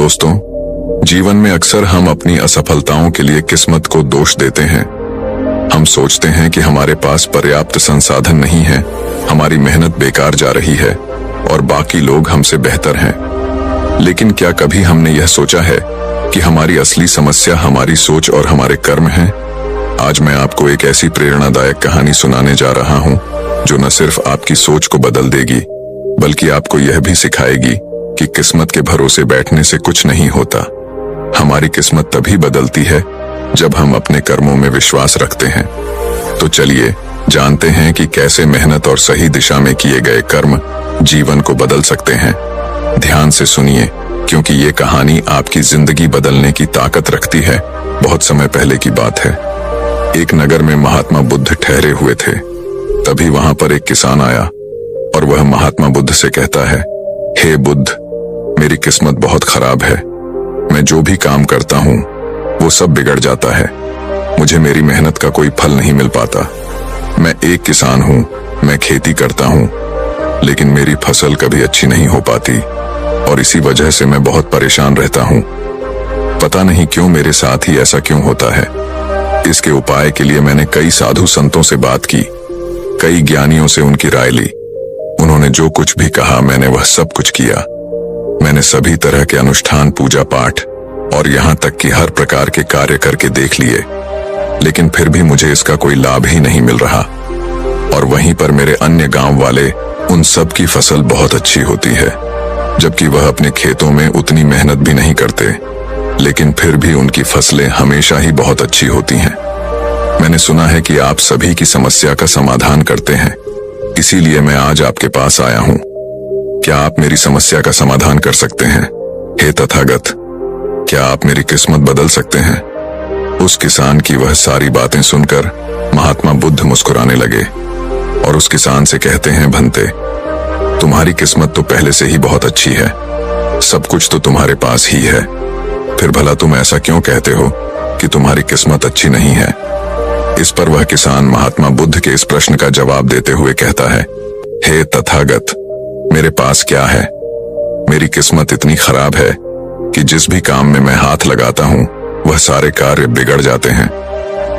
दोस्तों, जीवन में अक्सर हम अपनी असफलताओं के लिए किस्मत को दोष देते हैं। हम सोचते हैं कि हमारे पास पर्याप्त संसाधन नहीं है, हमारी मेहनत बेकार जा रही है और बाकी लोग हमसे बेहतर हैं। लेकिन क्या कभी हमने यह सोचा है कि हमारी असली समस्या हमारी सोच और हमारे कर्म हैं? आज मैं आपको एक ऐसी प्रेरणादायक कहानी सुनाने जा रहा हूं जो न सिर्फ आपकी सोच को बदल देगी, बल्कि आपको यह भी सिखाएगी कि किस्मत के भरोसे बैठने से कुछ नहीं होता। हमारी किस्मत तभी बदलती है जब हम अपने कर्मों में विश्वास रखते हैं। तो चलिए जानते हैं कि कैसे मेहनत और सही दिशा में किए गए कर्म जीवन को बदल सकते हैं। ध्यान से सुनिए, क्योंकि ये कहानी आपकी जिंदगी बदलने की ताकत रखती है। बहुत समय पहले की बात है। एक नगर में महात्मा बुद्ध ठहरे हुए थे। तभी वहां पर एक किसान आया और वह महात्मा बुद्ध से कहता है, हे बुद्ध, मेरी किस्मत बहुत खराब है। मैं जो भी काम करता हूँ वो सब बिगड़ जाता है। मुझे मेरी मेहनत का कोई फल नहीं मिल पाता। मैं एक किसान हूँ, मैं खेती करता हूँ, लेकिन मेरी फसल कभी अच्छी नहीं हो पाती और इसी वजह से मैं बहुत परेशान रहता हूँ। पता नहीं क्यों मेरे साथ ही ऐसा क्यों होता है। इसके उपाय के लिए मैंने कई साधु संतों से बात की, कई ज्ञानियों से उनकी राय ली। उन्होंने जो कुछ भी कहा मैंने वह सब कुछ किया। मैंने सभी तरह के अनुष्ठान, पूजा पाठ और यहाँ तक कि हर प्रकार के कार्य करके देख लिए, लेकिन फिर भी मुझे इसका कोई लाभ ही नहीं मिल रहा। और वहीं पर मेरे अन्य गांव वाले, उन सब की फसल बहुत अच्छी होती है, जबकि वह अपने खेतों में उतनी मेहनत भी नहीं करते, लेकिन फिर भी उनकी फसलें हमेशा ही बहुत अच्छी होती हैं। मैंने सुना है कि आप सभी की समस्या का समाधान करते हैं, इसीलिए मैं आज आपके पास आया हूं। क्या आप मेरी समस्या का समाधान कर सकते हैं? हे तथागत, क्या आप मेरी किस्मत बदल सकते हैं? उस किसान की वह सारी बातें सुनकर महात्मा बुद्ध मुस्कुराने लगे और उस किसान से कहते हैं, भंते, तुम्हारी किस्मत तो पहले से ही बहुत अच्छी है, सब कुछ तो तुम्हारे पास ही है, फिर भला तुम ऐसा क्यों कहते हो कि तुम्हारी किस्मत अच्छी नहीं है? इस पर वह किसान महात्मा बुद्ध के इस प्रश्न का जवाब देते हुए कहता है, हे तथागत, मेरे पास क्या है? मेरी किस्मत इतनी खराब है कि जिस भी काम में मैं हाथ लगाता हूँ वह सारे कार्य बिगड़ जाते हैं।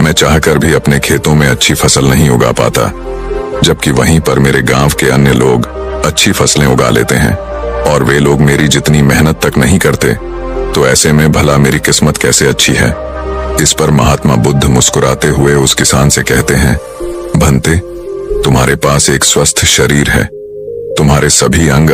मैं चाहकर भी अपने खेतों में अच्छी फसल नहीं उगा पाता, जबकि वहीं पर मेरे गांव के अन्य लोग अच्छी फसलें उगा लेते हैं और वे लोग मेरी जितनी मेहनत तक नहीं करते। तो ऐसे में भला मेरी किस्मत कैसे अच्छी है? इस पर महात्मा बुद्ध मुस्कुराते हुए उस किसान से कहते हैं, भंते, तुम्हारे पास एक स्वस्थ शरीर है, तुम्हारे सभी अंग